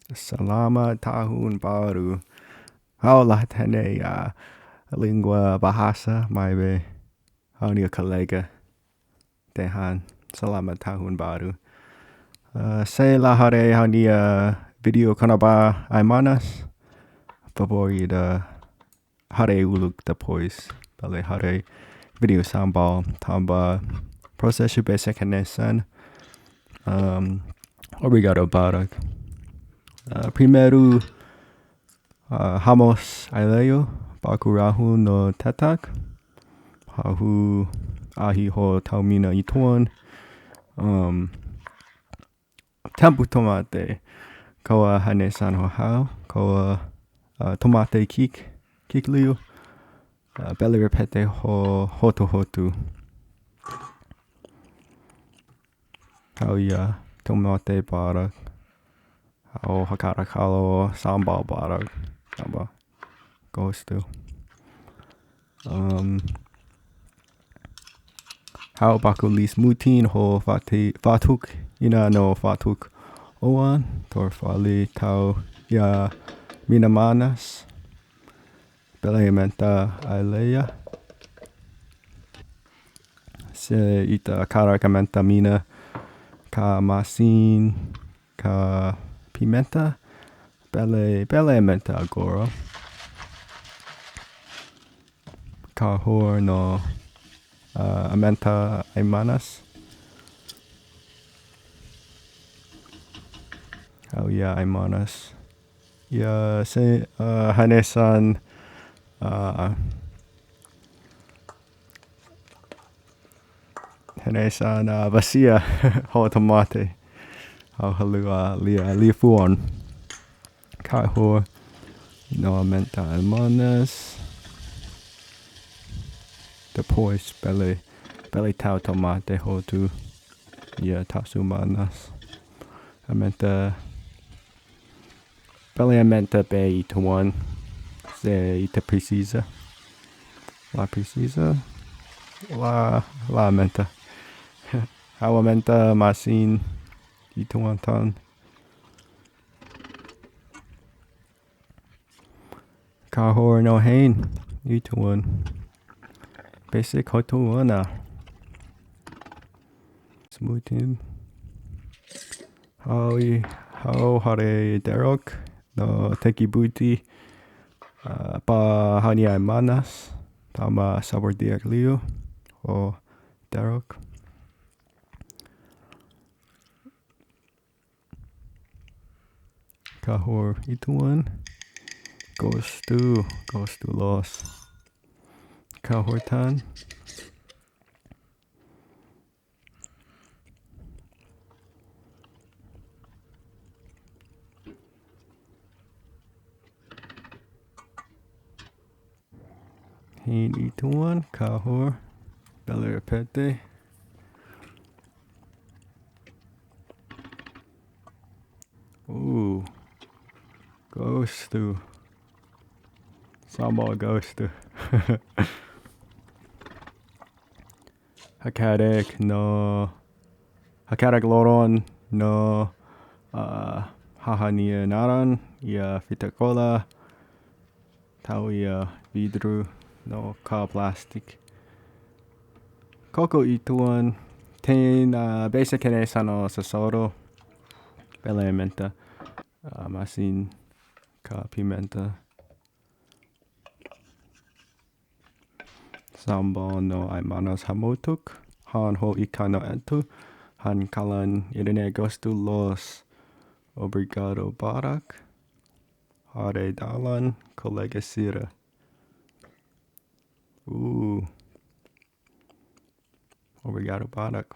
Salamat Tahun Baru. Lahat hene lingua bahasa mai haunia kolega tehan Salamat Tahun Baru. Saya haree haunia video kanaba aimanas. Favori haree uluk depois. Bele haree video Sambal, Tamba, procesu besik hanesan. Obrigado barrak. Primeriu hamoos baku rahun no tetak. Hahu ahi ho tau Mina ituan. Tomate. Koa hanesan ho hau. Koa tomate kik liu. Bele repete ho hotu. Hau tomate barrak. Hau hakarak halo sambal barrak. Tamba. Gostu. Hau baku Liis Mutin ho fatuk. Ina no fatuk oan. Tor fali tau Mina manas. Bele menta aileia. Se ita karak Mina. Ka Masin. Ka Pimenta. Bele menta agora. Ka hor no menta aimanas. Aimanas. Se hanesan basia ho tomate. Hau halua lia fuon. Ka hor no menta aimanas. Depois bele tau tomate hotu. Tasu manas. Bele be ituan. Se ita precisa. La precisa. La menta. Hau Masin ituan tan. Ka hor no hain ituan. Besik hotu ana. Mutin. Hau haree derok no teki buti. Pa haunia aimanas. Tamba sabor diak liu. O derok. Ka hor ituan. Gostu los. Ka hor tan. Hin ituan. Ka hor. Bele repete. Gostu. Sambal gostu. Hakarak loron no hahania naran. Fita cola. Tau vidru no ka plastic. Koko ituan. Ten besik hanesan no sasoro. Bele menta. Masin ka Pimenta. Sambal no aimanas hamotuk. Han ho ikan no entu. Han kalan irene gostu los. Obrigado barrak. Haree dalan kolega sira. Obrigado barrak.